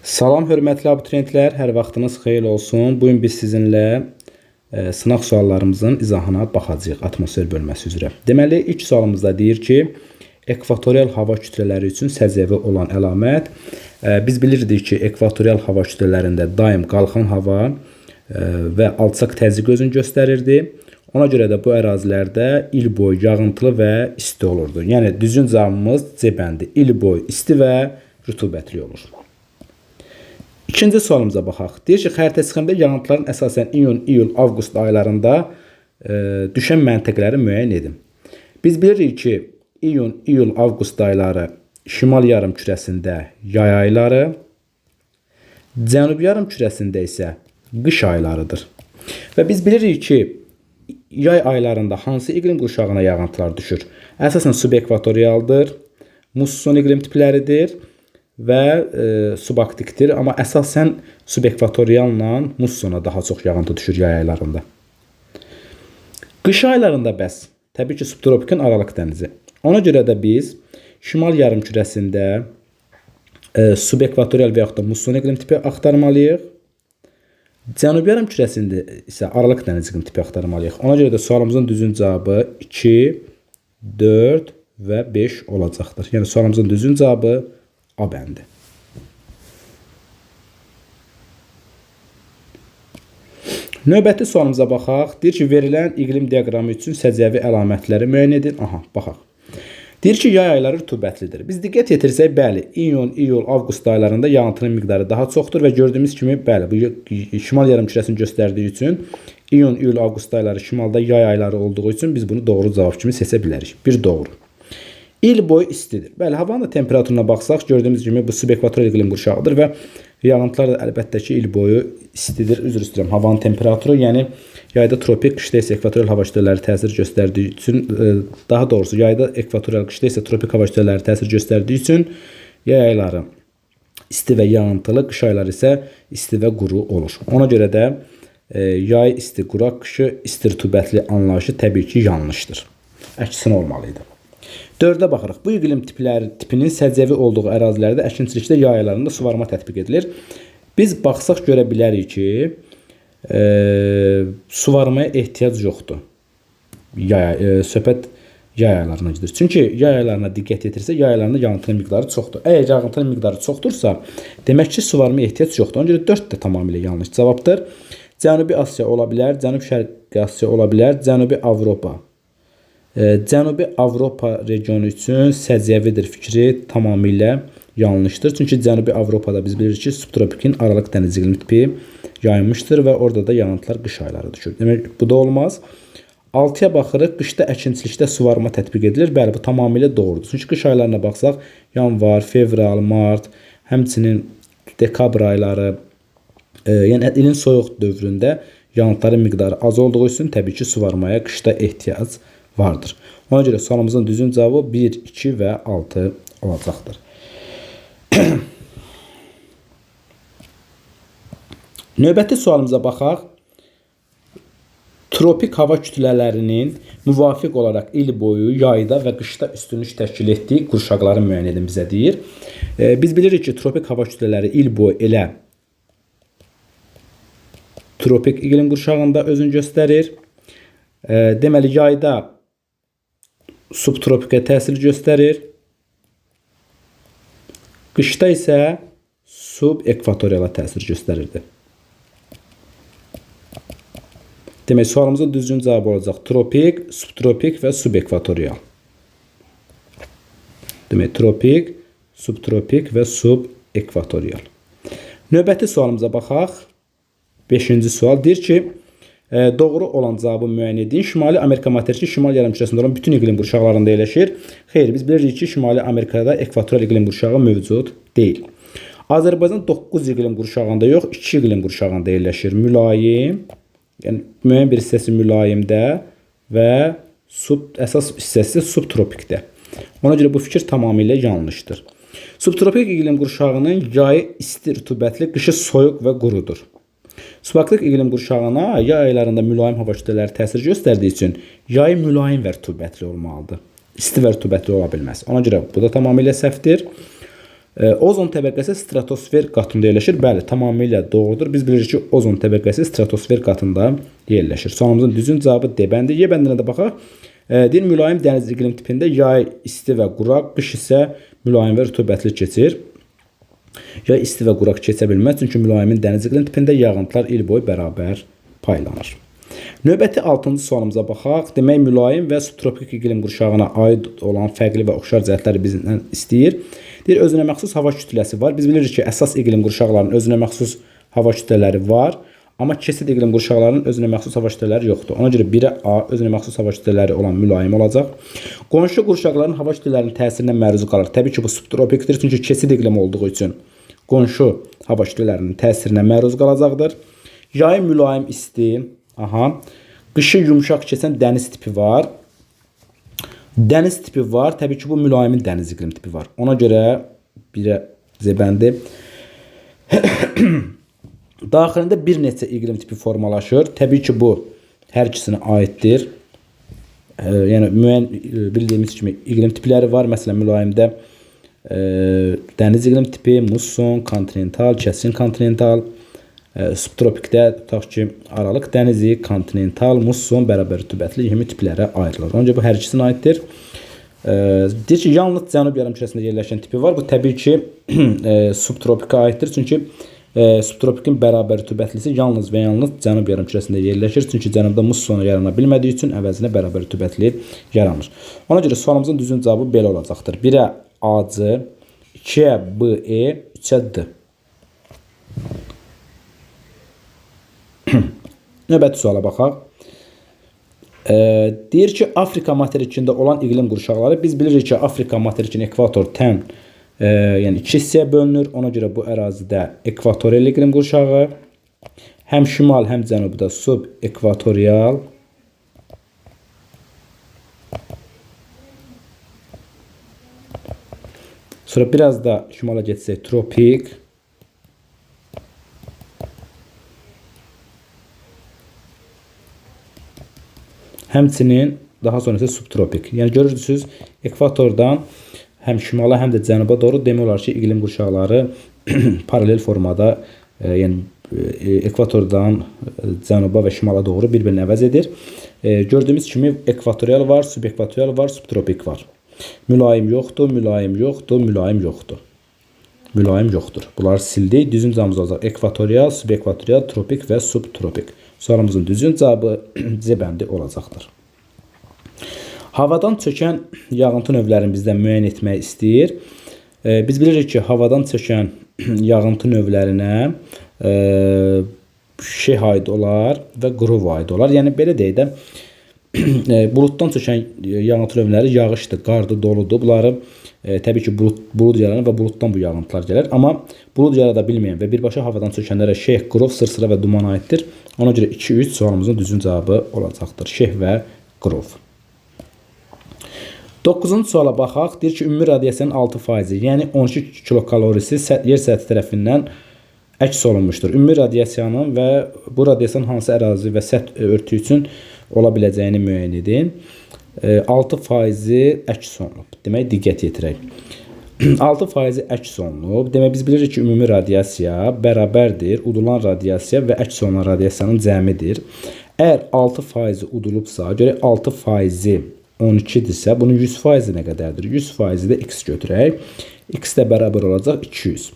Salam hörmətli abituriyentlər, hər vaxtınız xeyir olsun. Bugün biz sizinlə sınaq suallarımızın izahına baxacağıq atmosfer bölməsi üzrə. Deməli, ilk sualımızda deyir ki, ekvatorial hava kütlələri üçün səciyyəvi olan əlamət. Biz bilirdik ki, ekvatorial hava kütlələrində daim qalxan hava və alçaq təzyiq özünü göstərirdi. Ona görə də bu ərazilərdə il boyu yağıntılı və isti olurdu. Yəni, düzgün cavabımız C bəndi. İl boyu isti və rütubətli olur. İkinci sualımıza baxaq. Deyir ki, xəritə çıxımda yağıntıların əsasən iyun, iyul, avqust aylarında düşən məntəqələri müəyyən edin. Biz bilirik ki, iyun, iyul, avqust ayları şimal yarımkürəsində yay ayları, cənub yarımkürəsində isə qış aylarıdır. Və biz bilirik ki, yay aylarında hansı iqlim qurşağına yağıntılar düşür? Əsasən subekvatorialdır, musson iqlim tipləridir və subarktikdir. Amma əsasən subekvatorialla mussona daha çox yağıntı düşür yay aylarında. Qış aylarında bəs, təbii ki, subtropikin Aralıq dənizi. Ona görə də biz şimal yarımkürəsində subekvatorial və yaxud da musson iqlim tipi axtarmalıyıq. Cənub yarımkürəsində isə Aralıq dənizi iqlim tipi axtarmalıyıq. Ona görə də sualımızın düzgün cavabı 2, 4 və 5 olacaqdır. Yəni sualımızın düzgün cavabı A bəndi. Növbəti sualımıza baxaq. Deyir ki, verilən iqlim diaqramı üçün səciyyəvi əlamətləri müəyyən edin. Aha, baxaq. Deyir ki, yay ayları rütubətlidir. Biz diqqət yetirsək, bəli, iyun, iyul, avqust aylarında yağıntının miqdarı daha çoxdur və gördüyümüz kimi, bəli, bu şimal yarımkürəsini göstərdiyi üçün iyun, iyul, avqust ayları şimalda yay ayları olduğu üçün biz bunu doğru cavab kimi seçə bilərik. Bir doğru. İl boyu istidir. Bəli, havanın temperaturuna baxsaq, gördüyümüz kimi bu subekvatorial iqlim qurşağıdır və yağıntılar da əlbəttə ki, il boyu istidir. Üzr istəyirəm, havanın temperaturu, yəni yayda tropik, qışda isə ekvatorial hava kütlələri təsir göstərdiyi üçün, daha doğrusu yayda ekvatorial, qışda isə tropik hava kütlələri təsir göstərdiyi üçün yay ayları isti və yağıntılı, qış ayları isə isti və quru olur. Ona görə də yay isti, quraq, qışı isti rütubətli anlayışı təbii ki, yanlışdır. Əksinə olmalıydı. 4-ə baxırıq. Bu iqlim tipinin səciyyəvi olduğu ərazilərdə əkinçilikdə yay aylarında suvarma tətbiq edilir. Biz baxsaq görə bilərik ki, suvarmaya ehtiyac yoxdur. Söhbət yay aylarına gedir. Çünki yay aylarına diqqət yetirsək, yay aylarında yağıntının miqdarı çoxdur. Əgər yağıntının miqdarı çoxdursa, demək ki, suvarmaya ehtiyac yoxdur. Ona görə 4 də tamamilə yanlış cavabdır. Cənubi Asiya ola bilər, Cənub-Şərqi Asiya ola bilər, Cənubi Avropa. Cənubi Avropa regionu üçün səciyyəvidir fikri tamamilə yanlışdır. Çünki Cənubi Avropada biz bilirik ki, subtropikin Aralıq dənizi iqlim tipi yayılmışdır və orada da yağıntılar qış ayları düşür. Demək, bu da olmaz. 6-ya baxırıq, qışda əkinçilikdə suvarma tətbiq edilir. Bəli, bu tamamilə doğrudur. Çünki qış aylarına baxsaq, yanvar, fevral, mart, həmçinin dekabr ayları, yəni ilin soyuq dövründə yağıntıların miqdarı az olduğu üçün təbii ki, suvarmaya qışda ehtiyac vardır. Ona görə sualımızın düzgün cavabı 1, 2 və 6 olacaqdır. Növbəti sualımıza baxaq. Tropik hava kütlələrinin müvafiq olaraq il boyu yayda və qışda üstünlük təşkil etdiyi qurşaqları müəyyən edin bizə deyir. Biz bilirik ki, tropik hava kütlələri il boyu elə tropik iqlim qurşağında özünü göstərir. Deməli, yayda subtropikə təsir göstərir. Qışda isə subekvatoriala təsir göstərirdi. Demək, sualımızın düzgün cavabı olacaq tropik, subtropik və subekvatorial. Demək, tropik, subtropik və subekvatorial. Növbəti sualımıza baxaq. 5-ci sual deyir ki, doğru olan cavabı müəyyən edin. Şimali Amerika materiki şimal yarımkürəsində olan bütün iqlim qurşaqlarında yerləşir. Xeyr, biz bilirik ki, Şimali Amerikada ekvatorial iqlim qurşağı mövcud deyil. Azərbaycan 9 iqlim qurşağında yox, 2 iqlim qurşağında yerləşir. Mülayim, yəni müəyyən bir hissəsi mülayimdə və əsas hissəsi subtropikdə. Ona görə bu fikir tamamilə yanlışdır. Subtropik iqlim qurşağının yayı isti, rütubətli, qışı soyuq və qurudur. Subarktik iqlim qurşağına yay aylarında mülayim hava kütlələri təsir göstərdiyi üçün yay mülayim və rütubətli olmalıdır. İsti və rütubətli ola bilməz. Ona görə bu da tamamilə səhvdir. Ozon təbəqəsi stratosfer qatında yerləşir. Bəli, tamamilə doğrudur. Biz bilirik ki, ozon təbəqəsi stratosfer qatında yerləşir. Sualımızın düzgün cavabı D bəndi. Y bəndinə də baxaq. Deyir, mülayim dəniz iqlim tipində yay isti və quraq, qış isə mülayim və rütubətli keçir. Yay isti və quraq keçə bilməz, çünki mülayimin dəniz iqlim tipində yağıntılar il boyu bərabər paylanır. Növbəti 6-cı sualımıza baxaq. Demək, mülayim və subtropik iqlim qurşağına aid olan fərqli və oxşar cəhətləri bizdən istəyir. Deyir, özünə məxsus hava kütləsi var. Biz bilirik ki, əsas iqlim qurşaqlarının özünə məxsus hava kütlələri var. Amma keçid iqlim qurşaqlarının özünə məxsus hava kütlələri yoxdur. Ona görə 1-ə A özünə məxsus hava kütlələri olan mülayim olacaq. Qonşu qurşaqların hava kütlələrinin təsirinə məruz qalır. Təbii ki, bu subtropikdir, çünki keçid iqlim olduğu üçün qonşu hava kütlələrinin təsirinə məruz qalacaqdır. Yayı mülayim isti, qışı yumşaq keçən dəniz tipi var. Dəniz tipi var. Təbii ki, bu mülayimin dəniz iqlim tipi var. Ona görə 1-ə Z bəndi. Daxilində bir neçə iqlim tipi formalaşır. Təbii ki, bu hər ikisinə aiddir. Yəni, müəyyən bildiyimiz kimi iqlim tipləri var. Məsələn, mülayimdə dəniz iqlim tipi, musson, kontinental, kəskin kontinental. Subtropikdə tutaq ki, aralıq dənizi, kontinental, musson, bərabər rütubətli kimi tiplərə ayrılır. Onca bu hər ikisinə aiddir. Deyir ki, yalnız cənub yarımkürəsində yerləşən tipi var. Bu təbii ki, subtropika aiddir. Çünki subtropikin bərabər rütubətlisi yalnız və yalnız cənub yarımkürəsində yerləşir. Çünki cənubda mussonu yarana bilmədiyi üçün əvəzinə bərabər rütubətli yaranır. Ona görə sualımızın düzgün cavabı belə olacaqdır. 1-ə AC, 2-ə BE, 3-ə D. Növbəti suala baxaq. Deyir ki, Afrika materikində olan iqlim qurşaqları, biz bilirik ki, Afrika materikinin ekvator tən, yəni 2 hissəyə bölünür. Ona görə bu ərazidə ekvatorial iqlim qurşağı, həm şimal, həm cənubda subekvatorial, sonra biraz da şimala getsək tropik, həmçinin daha sonra isə subtropik. Yəni görürsünüz, ekvatordan həm şimala, həm də cənuba doğru demək olar ki, iqlim qurşaqları paralel formada, yəni ekvatordan cənuba və şimala doğru bir-birini əvəz edir. Gördüyümüz kimi ekvatorial var, subekvatorial var, subtropik var. Mülayim yoxdur, mülayim yoxdur, mülayim yoxdur. Mülayim yoxdur. Bunları sildik. Düzgün cavabımız olacaq. Ekvatorial, subekvatorial, tropik və subtropik. Sualımızın düzgün cavabı C bəndi olacaqdır. Havadan çökən yağıntı növlərini bizdən müəyyən etmək istəyir. Biz bilirik ki, havadan çökən yağıntı növlərinə şeh aid olar və qrov aid olar. Yəni, belə deyək də, buluddan çökən yağıntı növləri yağışdır, qardır, doludur. Bunları təbii ki, bulud yaranır və buluddan bu yağıntılar gəlir. Amma bulud yarada bilməyən və birbaşa havadan çökənlərə şeh, qrov, sırsıra və duman aiddir. Ona görə 2-3 sualımızın düzgün cavabı olacaqdır. Şeh və qrov. 9-cu suala baxaq. Deyir ki, ümumi radiasiyanın 6%, yəni 12 kilokalorisi yer səthi tərəfindən əks olunmuşdur. Ümumi radiasiyanın və bu radiasiyanın hansı ərazi və səth örtüyü üçün ola biləcəyini müəyyən edin. 6% əks olunub. Demək, diqqət yetirək. 6% əks olunub. Demək, biz bilirik ki, ümumi radiasiya bərabərdir. Udulan radiasiya və əks olunan radiasiyanın cəmidir. Əgər 6% udulubsa, görək 6% 12-dirsə, bunun 100% nə qədərdir? 100% də x götürək. X də bərabər olacaq 200.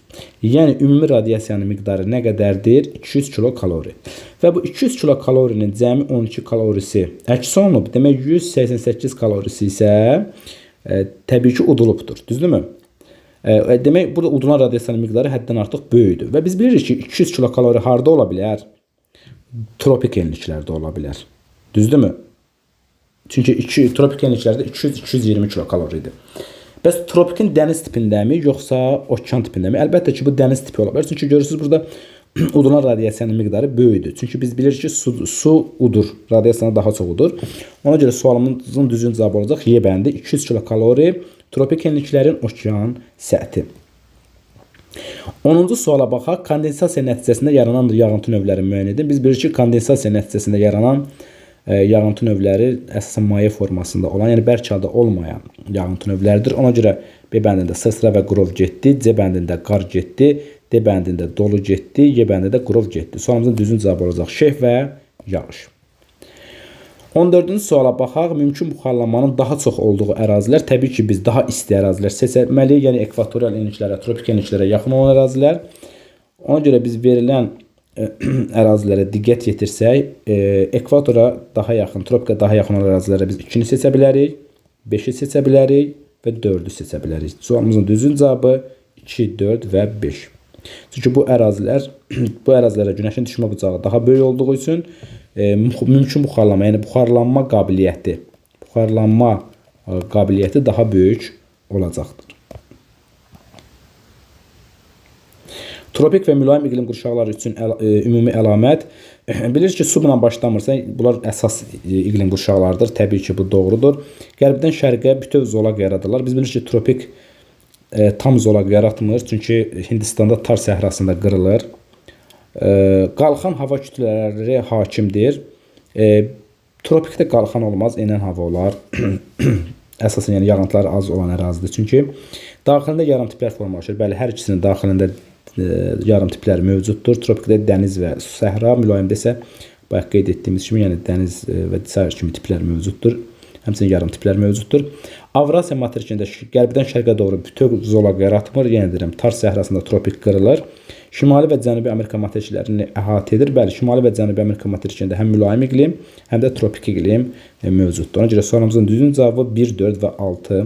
Yəni, ümumi radiasiyanın miqdarı nə qədərdir? 200 kilokalori. Və bu 200 kilokalorinin cəmi 12 kalorisi əks olunub. Demək, 188 kalorisi isə təbii ki, udulubdur. Düzdürmü? Demək, burada udulan radiasiyanın miqdarı həddən artıq böyükdür. Və biz bilirik ki, 200 kilokalori harda ola bilər? Tropik enliklərdə ola bilər. Düzdürmü? Çünki tropik enliklərdə 200-220 kilokaloridir. Bəs tropikin dəniz tipindəmi, yoxsa okean tipindəmi? Əlbəttə ki, bu dəniz tipi ola bilər. Çünki görürsünüz, burada udulan radiasiyanın miqdarı böyükdür. Çünki biz bilirik ki, su udur, radiasiyanı daha çox udur. Ona görə sualımızın düzgün cavabı olacaq. Y bəndi 200 kilokalori, tropik enliklərin okean səthi. 10-cu suala baxaq. Kondensasiya nəticəsində yaranan yağıntı növləri müəyyən edin. Biz bilirik ki, kondensasiya nəticəsində yaranan yağıntı növləri əsasən maye formasında olan, yəni bərk halda olmayan yağıntı növləridir. Ona görə B bəndində sırsıra və qrov getdi, C bəndində qar getdi, D bəndində dolu getdi, Y bəndində qrov getdi. Sualımızın düzgün cavabı olacaq şeh və yağış. 14-cü suala baxaq. Mümkün buxarlanmanın daha çox olduğu ərazilər, təbii ki, biz daha isti ərazilər seçməliyik. Yəni ekvatorial enliklərə, tropik enliklərə yaxın olan ərazilər. Ona görə biz verilən ərazilərə diqqət yetirsək, ekvatora daha yaxın, tropikə daha yaxın olan ərazilərə biz 2-ni seçə bilərik, 5-i seçə bilərik və 4-ü seçə bilərik. Sualımızın düzgün cavabı 2, 4 və 5. Çünki bu ərazilərə günəşin düşmə bucağı daha böyük olduğu üçün mümkün buxarlanma, yəni buxarlanma qabiliyyəti daha böyük olacaqdır. Tropik və mülayim iqlim qurşaqları üçün ümumi əlamət. Bilirsiniz ki, subla başlamırsa, bunlar əsas iqlim qurşaqlarıdır. Təbii ki, bu doğrudur. Qərbdən şərqə bütöv zolaq yaradırlar. Biz bilirsiniz ki, tropik tam zolaq yaratmır. Çünki Hindistanda Tar səhrasında qırılır. Qalxan hava kütlələri hakimdir. Tropikdə qalxan olmaz, enən hava olar. Əsasən yəni yağıntılar az olan ərazidir. Çünki daxilində yarım tiplər formalaşır. Bəli, hər ikisinin daxilində yarım tiplər mövcuddur. Tropikdə dəniz və səhra, mülayimdə isə bayaq qeyd etdiyimiz kimi, yəni dəniz və sair kimi tiplər mövcuddur. Həmçinin yarım tiplər mövcuddur. Avrasiya materikində qərbdən şərqə doğru bütöv zolaq yaratmır. Yenə deyirəm, Tar səhrasında tropik qırılır. Şimali və Cənubi Amerika materiklərini əhatə edir. Bəli, Şimali və Cənubi Amerika materikində həm mülayim iqlim, həm də tropik iqlim mövcuddur. Ona görə sualımızın düzgün cavabı 1, 4 və 6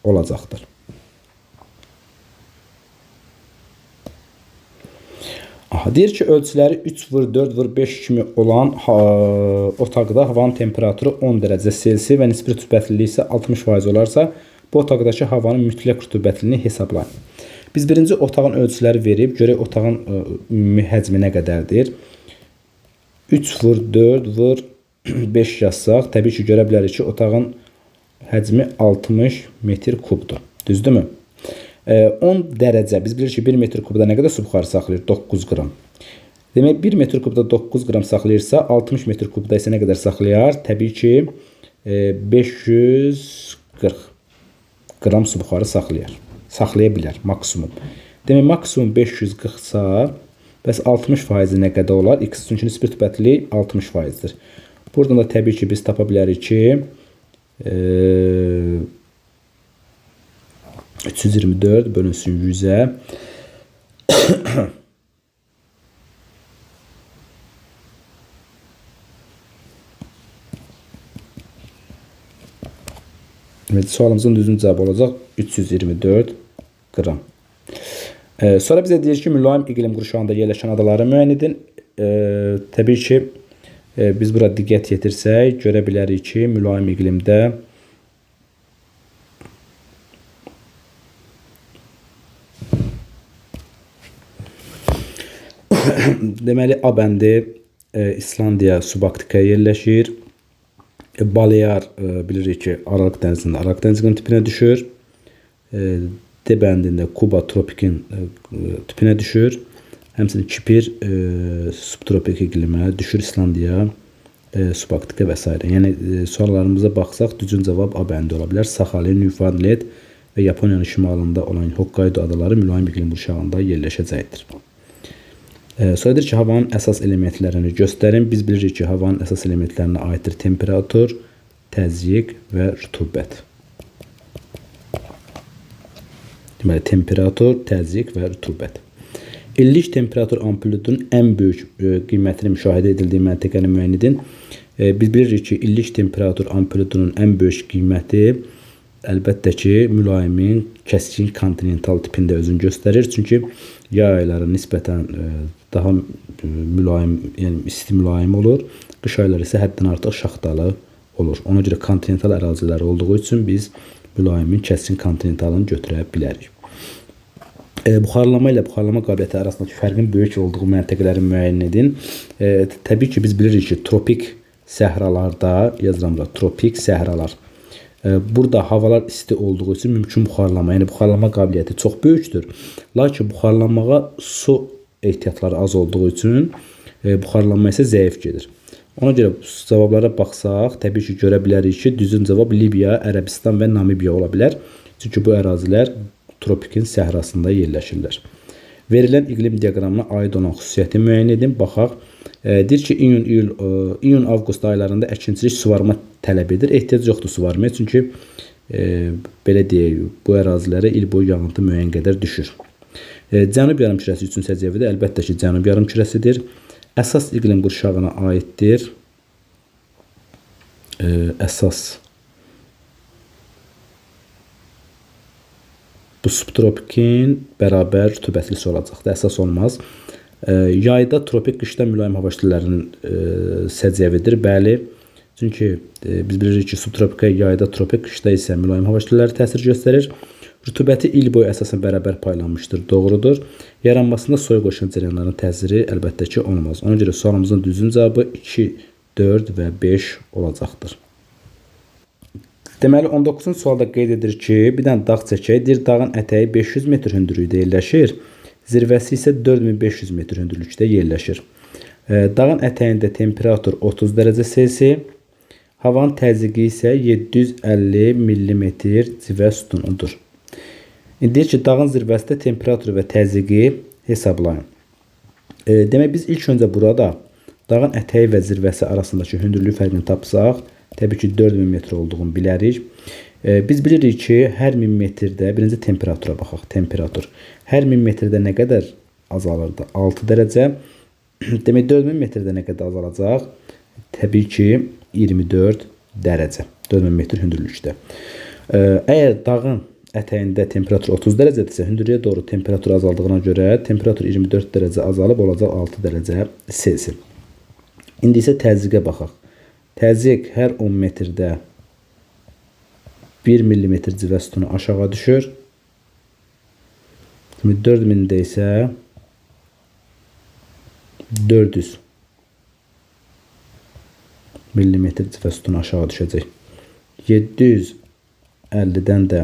olacaqdır. Deyir ki, ölçüləri 3/4/5 kimi olan otaqda havanın temperaturu 10 dərəcə Selsi və nisbi rütubətliliyi isə 60% olarsa, bu otaqdakı havanın mütləq rütubətliliyini hesablayın. Biz birinci otağın ölçüləri verib, görək otağın ümumi həcmi nə qədərdir. 3/4/5 yazsaq, təbii ki, görə bilərik ki, otağın həcmi 60 metr kubdur. Düzdürmü? 10 dərəcə, biz bilirik ki, 1 metr kubda nə qədər su buxarı saxlayır? 9 qram. Demək, 1 metr kubda 9 qram saxlayırsa, 60 metr kubda isə nə qədər saxlayar? Təbii ki, 540 qram su buxarı saxlaya bilər maksimum. Demək, maksimum 540-sa, bəs 60% nə qədər olar? X, çünki nisbi rütubətlilik 60%-dir. Buradan da təbii ki, biz tapa bilərik ki, 324 bölünsün 100-ə. Evet, sualımızın düzgün cavabı olacaq 324 qram. Sonra bizə deyir ki, mülayim iqlim qurşağında yerləşən adaları müəyyən edin. Təbii ki, biz bura diqqət yetirsək, görə bilərik ki, mülayim iqlimdə deməli, A bəndi İslandiya subarktikaya yerləşir. Balear bilirik ki, Aralıq dənizində Aralıq dənizi tipinə düşür. D bəndində Kuba tropikin tipinə düşür. Həmçinin Kipr subtropik iqlimə düşür, İslandiya subarktika və s. Yəni suallarımıza baxsaq, düzgün cavab A bəndi ola bilər. Saxalin, Newfoundland və Yaponiyanın şimalında olan Hokkaido adaları mülayim iqlim qurşağında yerləşəcəkdir. Sonra deyir ki, havanın əsas elementlərini göstərin. Biz bilirik ki, havanın əsas elementlərinə aiddir temperatur, təzyiq və rütubət. Deməli, temperatur, təzyiq və rütubət. İllik temperatur amplitudunun ən böyük qiymətini müşahidə edildiyi məntəqəni müəyyən edin. Biz bilirik ki, illik temperatur amplitudunun ən böyük qiyməti əlbəttə ki, mülayimin kəskin kontinental tipində özünü göstərir. Çünki yay ayları nisbətən daha mülayim, yəni isti mülayim olur. Qış ayları isə həddən artıq şaxtalı olur. Ona görə kontinental ərazilər olduğu üçün biz mülayimin kəskin kontinentalını götürə bilərik. Buxarlama ilə buxarlama qabiliyyəti arasındakı fərqin böyük olduğu məntəqələri müəyyən edin. Təbii ki, biz bilirik ki, tropik səhralarda, yazıram da, tropik səhralar. Burada havalar isti olduğu üçün mümkün buxarlama, yəni buxarlama qabiliyyəti çox böyükdür. Lakin buxarlanmağa su ehtiyatları az olduğu üçün buxarlanma isə zəif gedir. Ona görə cavablara baxsaq, təbii ki, görə bilərik ki, düzgün cavab Libiya, Ərəbistan və Namibiya ola bilər. Çünki bu ərazilər tropikin səhrasında yerləşirlər. Verilən iqlim diaqramına aid olan xüsusiyyəti müəyyən edin. Baxaq. Deyir ki, iyun-avqust aylarında əkinçilik suvarma tələb edir. Ehtiyac yoxdur suvarmaya, çünki belə deyək, bu ərazilərə il boyu yağıntı müəyyən qədər düşür. Cənub yarımkürəsi üçün səciyyəvidir. Əlbəttə ki, Cənub yarımkürəsidir. Əsas iqlim qurşağına aiddir. Əsas bu subtropikin bərabər rütubətlisi olacaqdır. Əsas olmaz. Yayda tropik, qışda mülayim hava şəkillərinin səciyyəvidir. Bəli. Çünki biz bilirik ki, subtropika yayda tropik, qışda isə mülayim hava şəkilləri təsir göstərir. Rütubəti il boyu əsasən bərabər paylanmışdır. Doğrudur. Yaranmasında soyuq okean cərəyanlarının təsiri əlbəttə ki, olmaz. Ona görə sualımızın düzgün cavabı 2, 4 və 5 olacaqdır. Deməli, 19-cu sualda qeyd edir ki, bir dənə dağ çəkək. Deyir, dağın ətəyi 500 metr hündürlükdə yerləşir. Zirvəsi isə 4500 metr hündürlükdə yerləşir. Dağın ətəyində temperatur 30 dərəcə Selsi, havanın təzyiqi isə 750 mm civə sütunudur. İndi deyir ki, dağın zirvəsində temperatur və təzyiqi hesablayın. Demək, biz ilk öncə burada dağın ətəyi və zirvəsi arasındakı hündürlük fərqini tapsaq, təbii ki, 4000 metr olduğunu bilərik. Biz bilirik ki, hər 1000 metrdə, birinci temperatura baxaq, temperatur. Hər 1000 metrdə nə qədər azalırdı? 6 dərəcə. Demək, 4000 metrdə nə qədər azalacaq? Təbii ki, 24 dərəcə. 4000 metr hündürlükdə. Əgər dağın ətəyində temperatur 30 dərəcədirsə, hündürlüyə doğru temperatur azaldığına görə temperatur 24 dərəcə azalıb olacaq 6 dərəcə Selsi. İndi isə təzyiqə baxaq. Təzyiq hər 10 metrdə 1 mm civə sütunu aşağı düşür. 4000-də isə 400 mm civə sütunu aşağı düşəcək. 750-dən də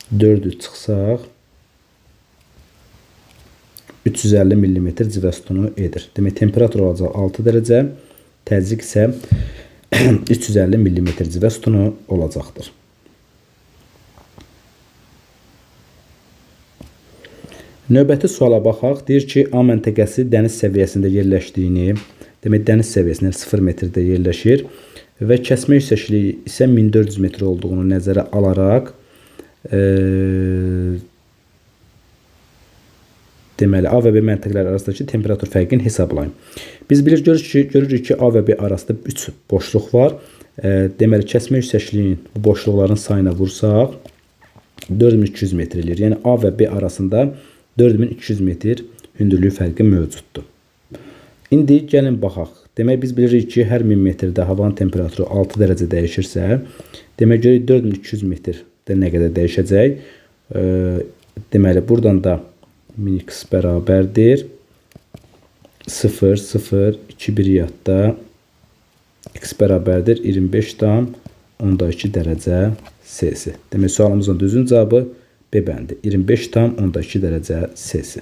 400 çıxsaq 350 mm civə sütunu edir. Demək, temperatur olacaq 6 dərəcə, təzyiq isə 350 mm civə sütunu olacaqdır. Növbəti suala baxaq. Deyir ki, A məntəqəsi dəniz səviyyəsində yerləşdiyini, demək, dəniz səviyyəsində 0 metrdə yerləşir və kəsmə yüksəkliyi isə 1400 metr olduğunu nəzərə alaraq deməli, A və B məntəqələri arasındakı temperatur fərqini hesablayın. Biz görürük ki, A və B arasında 3 boşluq var. Deməli, kəsmə yüksəkliyin bu boşluqların sayına vursaq 4200 metr eləyir. Yəni, A və B arasında 4200 metr hündürlük fərqi mövcuddur. İndi gəlin baxaq. Demək, biz bilirik ki, hər 1000 metrdə havanın temperaturu 6 dərəcə dəyişirsə, demək, görək 4200 metrdə nə qədər dəyişəcək. Deməli, buradan da min x bərabərdir 0, 0, 2, 1 yadda x bərabərdir 25,2 dərəcə Selsi. Demək, sualımızın düzgün cavabı B bəndi 25,2 dərəcə Selsi.